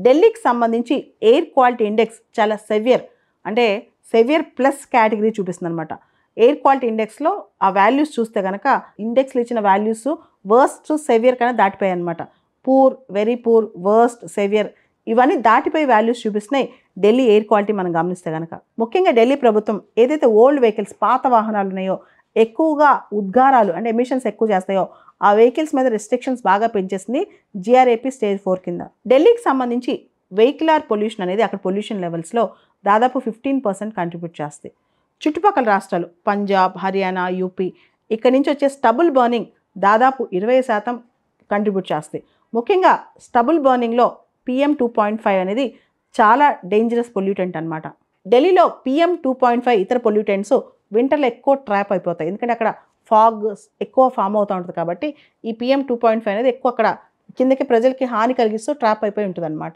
ఢిల్లీకి సంబంధించి air quality index చాలా సెవియర్, అంటే సెవియర్ ప్లస్ కేటగిరీ చూపిస్తుంది అనమాట. ఎయిర్ క్వాలిటీ ఇండెక్స్లో ఆ వాల్యూస్ చూస్తే కనుక ఇండెక్స్లో ఇచ్చిన వాల్యూస్ వర్స్ట్ సెవియర్ కన్నా దాటిపోయాయి అనమాట. Poor, very poor, worst, severe ఇవన్నీ దాటిపోయి వాల్యూస్ చూపిస్తున్నాయి ఢిల్లీ ఎయిర్ క్వాలిటీ మనం గమనిస్తే కనుక. ముఖ్యంగా ఢిల్లీ ప్రభుత్వం ఏదైతే ఓల్డ్ వెహికల్స్, పాత వాహనాలు ఉన్నాయో, ఎక్కువగా ఉద్గారాలు అంటే ఎమిషన్స్ ఎక్కువ చేస్తాయో ఆ వెహికల్స్ మీద రెస్ట్రిక్షన్స్ బాగా పెంచేసింది జిఆర్ఏపీ స్టేజ్ 4 కింద. ఢిల్లీకి సంబంధించి వెహికులర్ పొల్యూషన్ అనేది అక్కడ పొల్యూషన్ లెవెల్స్లో దాదాపు 15% కంట్రిబ్యూట్ చేస్తాయి. చుట్టుపక్కల రాష్ట్రాలు పంజాబ్, హర్యానా, యూపీ ఇక్కడ నుంచి వచ్చే స్టబుల్ బర్నింగ్ దాదాపు 20% కంట్రిబ్యూట్ చేస్తాయి. ముఖ్యంగా స్టబుల్ బర్నింగ్లో PM2.5 అనేది చాలా డేంజరస్ పొల్యూటెంట్ అనమాట. ఢిల్లీలో PM2.5 ఇతర పొల్యూటెంట్స్ వింటర్లో ఎక్కువ ట్రాప్ అయిపోతాయి, ఎందుకంటే అక్కడ ఫాగ్ ఎక్కువ ఫామ్ అవుతూ ఉంటుంది కాబట్టి ఈ PM2.5 అనేది ఎక్కువ అక్కడ కిందకి ప్రజలకి హాని కలిగిస్తూ ట్రాప్ అయిపోయి ఉంటుంది అనమాట.